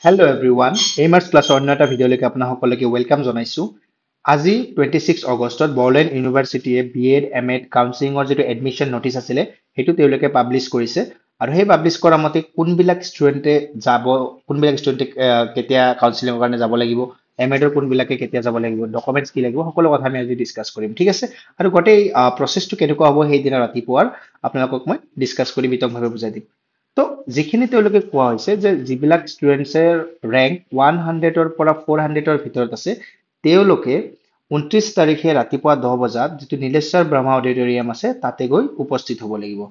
hello' everyone এইমাৰ্ছ ক্লাছৰ অন্য এটা ভিডিঅ'লৈকে আপোনাৰ সকলোকে ৱেলকাম জনাইছোঁ আজি 26 আগষ্টত বড়োলেণ্ড ইউনিভাৰ্চিটিয়ে BEd MAd কাউন্সিলিঙৰ যিটো এডমিশ্যন নটিচ আছিলে সেইটো তেওঁলোকে পাব্লিছ কৰিছে আৰু সেই পাব্লিছ কৰা মতে কোনবিলাক ষ্টুডেণ্টে যাব কোনবিলাক ষ্টুডেণ্টে কেতিয়া কাউন্সিলিঙৰ কাৰণে যাব লাগিব MAdৰ কোনবিলাকে কেতিয়া যাব লাগিব ডকুমেণ্টছ কি লাগিব সকলো কথা আমি আজি ডিছকাছ কৰিম ঠিক আছে আৰু গোটেই প্ৰচেছটো কেনেকুৱা হ'ব সেইদিনা ৰাতিপুৱাৰ আপোনালোকক মই ডিছকাছ কৰি বিতংভাৱে বুজাই দিম তো যিখিনি তেওঁলোকে কোৱা হৈছে যে যিবিলাক ষ্টুডেণ্টছৰ ৰেংক 100ৰ পৰা 400ৰ ভিতৰত আছে তেওঁলোকে 29 তাৰিখে ৰাতিপুৱা 10 বজাত যিটো নীলেশ্বৰ ব্ৰহ্মা অডিটৰিয়াম আছে তাতে গৈ উপস্থিত হ'ব লাগিব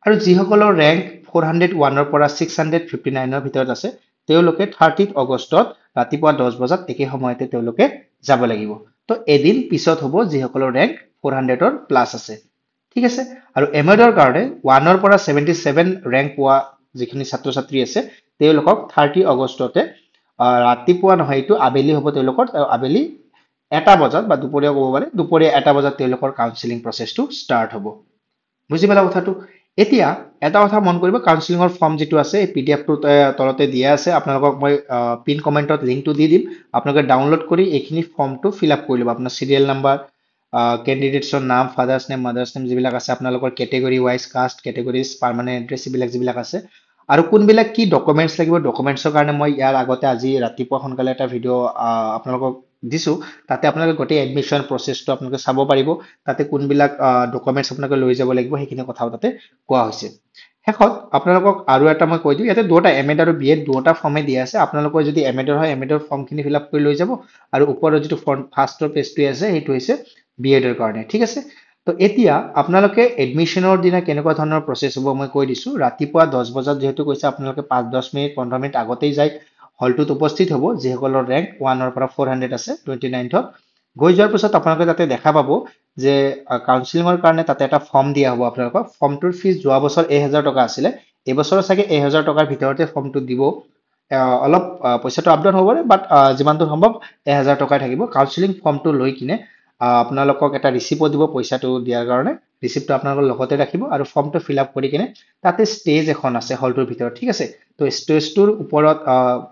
আৰু যিসকলৰ ৰেংক 401ৰ পৰা 659ৰ ভিতৰত আছে তেওঁলোকে 30 আগষ্টত ৰাতিপুৱা 10 বজাত একে সময়তে তেওঁলোকে যাব লাগিব তো এদিন পিছত হ'ব যিসকলৰ ৰেংক 400ৰ প্লাছ আছে ঠিক আছে আৰু এমএডৰ কাৰণে 1ৰ পৰা 77 ৰেংক পোৱা যিখিনি ছাত্ৰ ছাত্ৰী আছে তেওঁলোকক 30 আগষ্টতে ৰাতিপুৱা নহয় এইটো আবেলি হ'ব তেওঁলোকৰ আবেলি 1টা বজাত বা দুপৰীয়া ক'ব পাৰে দুপৰীয়া 1টা বজাত তেওঁলোকৰ কাউন্সিলিং প্ৰচেছটো ষ্টাৰ্ট হ'ব বুজি পালা কথাটো এতিয়া এটা কথা মন কৰিব কাউন্সিলিঙৰ ফৰ্ম যিটো আছে এই পিডিএফটো তলতে দিয়া আছে আপোনালোকক মই পিন কমেণ্টত লিংকটো দি দিম আপোনালোকে ডাউনলোড কৰি এইখিনি ফৰ্মটো ফিল আপ কৰি ল'ব আপোনাৰ চিৰিয়েল নাম্বাৰ কেণ্ডিডেটছৰ নাম ফাদাৰ্ছ নেম মাদাৰ্ছ নেম যিবিলাক আছে আপোনালোকৰ category wise caste categories permanent address যিবিলাক আছে আৰু কোনবিলাক কি ডকুমেণ্টছ লাগিব ডকুমেণ্টছৰ কাৰণে মই ইয়াৰ আগতে আজি ৰাতিপুৱা সোনকালে এটা ভিডিঅ' আপোনালোকক দিছোঁ তাতে আপোনালোকে গোটেই এডমিশ্যন প্ৰচেছটো আপোনালোকে চাব পাৰিব তাতে কোনবিলাক ডকুমেণ্টছ আপোনালোকে লৈ যাব লাগিব সেইখিনি কথাও তাতে কোৱা হৈছে শেষত আপোনালোকক আৰু এটা মই কৈ দিওঁ ইয়াতে দুটা MAd আৰু BEd দুটা ফৰ্মে দিয়া আছে আপোনালোকৰ যদি MAdৰ হয় MAdৰ ফৰ্মখিনি ফিল আপ কৰি লৈ যাব আৰু ওপৰৰ যিটো ফ্ৰণ্ট ফাৰ্ষ্টৰ পেজটোৱে আছে সেইটো হৈছে BEdৰ কাৰণে ঠিক আছে তো এতিয়া আপোনালোকে এডমিশ্যনৰ দিনা কেনেকুৱা ধৰণৰ প্ৰচেছ হ'ব মই কৈ দিছোঁ ৰাতিপুৱা 10 বজাত যিহেতু কৈছে আপোনালোকে 5-10 মিনিট 15 মিনিট আগতেই যায় হলটোত উপস্থিত হ'ব যিসকলৰ ৰেংক 1ৰ পৰা 400 আছে 29ত গৈ যোৱাৰ পিছত আপোনালোকে তাতে দেখা পাব যে কাউন্সিলিঙৰ কাৰণে তাতে এটা ফৰ্ম দিয়া হ'ব আপোনালোকক ফৰ্মটোৰ ফিজ যোৱা বছৰ 1000 টকা আছিলে এইবছৰ চাগে 1000 টকাৰ ভিতৰতে ফৰ্মটো দিব অলপ পইচাটো আপডাউন হ'ব পাৰে বাট যিমানটো সম্ভৱ 1000 টকাই থাকিব কাউন্সিলিং ফৰ্মটো লৈ কিনে আপোনালোকক এটা ৰিচিপ্টো দিব পইচাটো দিয়াৰ কাৰণে ৰিচিপ্টটো আপোনালোকৰ লগতে ৰাখিব আৰু ফৰ্মটো ফিল আপ কৰি কিনে তাতে ষ্টেজ এখন আছে হলটোৰ ভিতৰত ঠিক আছে তো ষ্টেজটোৰ ওপৰত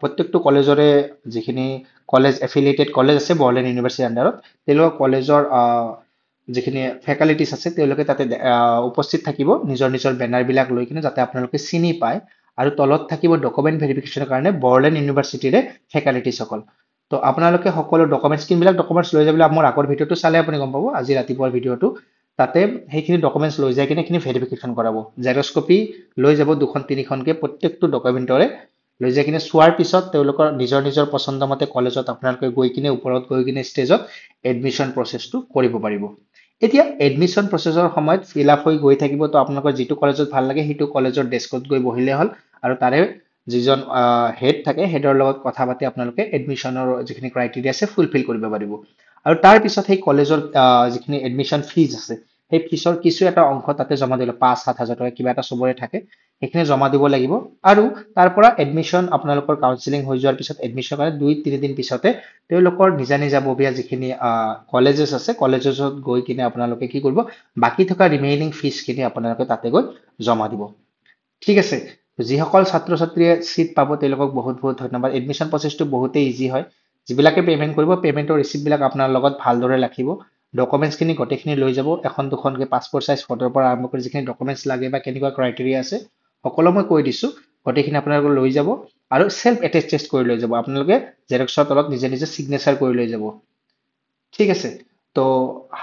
প্ৰত্যেকটো কলেজৰে যিখিনি কলেজ এফিলিয়েটেড কলেজ আছে বড়োলেণ্ড ইউনিভাৰ্চিটিৰ আণ্ডাৰত তেওঁলোকৰ কলেজৰ যিখিনি ফেকাল্টিছ আছে তেওঁলোকে তাতে উপস্থিত থাকিব নিজৰ নিজৰ বেনাৰবিলাক লৈ কিনে যাতে আপোনালোকে চিনি পায় আৰু তলত থাকিব ডকুমেণ্ট ভেৰিফিকেশ্যনৰ কাৰণে বড়োলেণ্ড ইউনিভাৰ্চিটিৰে ফেকাল্টিছসকল তো আপোনালোকে সকলো ডকুমেণ্টছ কিনবিলাক ডকুমেণ্টছ লৈ যাবলৈ মোৰ আগৰ ভিডিঅ'টো চালে আপুনি গম পাব আজি ৰাতিপুৱাৰ ভিডিঅ'টো তাতে সেইখিনি ডকুমেণ্টছ লৈ যায় কিনে এইখিনি ভেৰিফিকেশ্যন কৰাব জেৰক্স কপি লৈ যাব 2-3খনকৈ প্ৰত্যেকটো ডকুমেণ্টৰে লৈ যাই কিনে চোৱাৰ পিছত তেওঁলোকৰ নিজৰ নিজৰ পচন্দ মতে কলেজত আপোনালোকে গৈ কিনে ওপৰত গৈ কিনে ষ্টেজত এডমিশ্যন প্ৰচেছটো কৰিব পাৰিব এতিয়া এডমিশ্যন প্ৰচেছৰ সময়ত ফিল আপ হৈ গৈ থাকিব তো আপোনালোকৰ যিটো কলেজত ভাল লাগে সেইটো কলেজৰ ডেস্কত গৈ বহিলে হ'ল আৰু তাৰে যিজন হেড থাকে হেডৰ লগত কথা পাতি আপোনালোকে এডমিশ্যনৰ যিখিনি ক্ৰাইটেৰিয়া আছে ফুলফিল কৰিব পাৰিব আৰু তাৰ পিছত সেই কলেজৰ যিখিনি এডমিশ্যন ফিজ আছে সেই ফিজৰ কিছু এটা অংশ তাতে জমা দিলে 5-7 হাজাৰ টকা কিবা এটা চবৰে থাকে সেইখিনি জমা দিব লাগিব আৰু তাৰ পৰা এডমিশ্যন আপোনালোকৰ কাউন্সিলিং হৈ যোৱাৰ পিছত এডমিশ্যন কাৰণে 2-3 দিন পিছতে তেওঁলোকৰ নিজা নিজাববীয়া যিখিনি কলেজেছ আছে কলেজেছত গৈ কিনে আপোনালোকে কি কৰিব বাকী থকা ৰিমেইনিং ফিজখিনি আপোনালোকে তাতে গৈ জমা দিব ঠিক আছে যিসকল ছাত্ৰ ছাত্ৰীয়ে চিট পাব তেওঁলোকক বহুত বহুত ধন্যবাদ এডমিশ্যন প্ৰচেছটো বহুতেই ইজি হয় যিবিলাকে পে'মেণ্ট কৰিব পে'মেণ্টৰ ৰিচিপ্টবিলাক আপোনাৰ লগত ভালদৰে ৰাখিব ডকুমেণ্টছখিনি গোটেইখিনি লৈ যাব এখন দুখনকৈ পাছপৰ্ট চাইজ ফটোৰ পৰা আৰম্ভ কৰি যিখিনি ডকুমেণ্টছ লাগে বা কেনেকুৱা ক্ৰাইটেৰিয়া আছে সকলো মই কৈ দিছোঁ গোটেইখিনি আপোনালোকে লৈ যাব আৰু সেলফ এটেষ্টেড কৰি লৈ যাব আপোনালোকে জেৰক্সৰ তলত নিজে নিজে সিগনেচাৰ কৰি লৈ যাব ঠিক আছে তো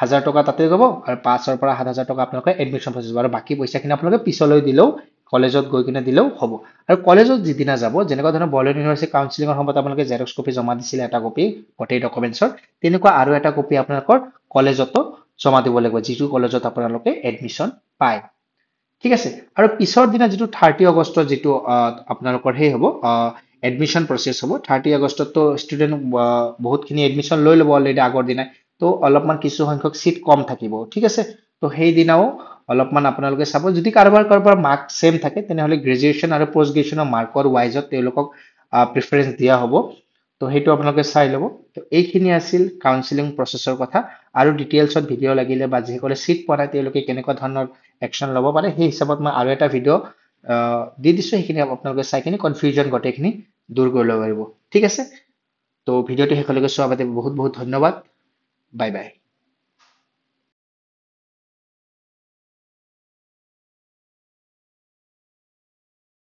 1000 টকা তাতে যাব আৰু 5ৰ পৰা 7000 টকা আপোনালোকে এডমিশ্যন প্ৰচেছ আৰু বাকী পইচাখিনি আপোনালোকে পিছলৈ দিলেও কলেজত গৈ কিনে দিলেও হ'ব আৰু কলেজত যিদিনা যাব যেনেকুৱা ধৰণৰ বড়োলেণ্ড ইউনিভাৰ্চিটি কাউন্সিলিঙৰ সময়ত আপোনালোকে জেৰক্স কপি জমা দিছিলে এটা কপি গোটেই ডকুমেণ্টছৰ তেনেকুৱা আৰু এটা কপি আপোনালোকৰ কলেজতো জমা দিব লাগিব যিটো কলেজত আপোনালোকে এডমিশ্যন পায় ঠিক আছে আৰু পিছৰ দিনা যিটো 30 আগষ্টত যিটো আপোনালোকৰ সেই হ'ব এডমিশ্যন প্ৰচেছ হ'ব 30 আগষ্টততো ষ্টুডেণ্ট বহুতখিনি এডমিশ্যন লৈ ল'ব অলৰেডি আগৰ দিনাই তো অলপমান কিছু সংখ্যক চিট কম থাকিব ঠিক আছে তো সেইদিনাও অলপমান আপোনালোকে চাব যদি কাৰোবাৰ মাৰ্ক ছেম থাকে তেনেহ'লে গ্ৰেজুৱেশ্যন আৰু পষ্ট গ্ৰেজুৱেশ্যনৰ মাৰ্কৰ ৱাইজত তেওঁলোকক প্ৰিফাৰেঞ্চ দিয়া হ'ব তো সেইটো আপোনালোকে চাই ল'ব তো এইখিনি আছিল কাউন্সিলিং প্ৰচেছৰ কথা আৰু ডিটেইলছত ভিডিঅ' লাগিলে বা যিসকলে চিট পোৱা নাই তেওঁলোকে কেনেকুৱা ধৰণৰ একশ্যন ল'ব পাৰে সেই হিচাপত মই আৰু এটা ভিডিঅ' দি দিছোঁ সেইখিনি আপোনালোকে চাই কিনে কনফিউজন গোটেইখিনি দূৰ কৰি ল'ব পাৰিব ঠিক আছে তো ভিডিঅ'টো শেষলৈকে চোৱাৰ বাবে বহুত বহুত ধন্যবাদ বাই বাই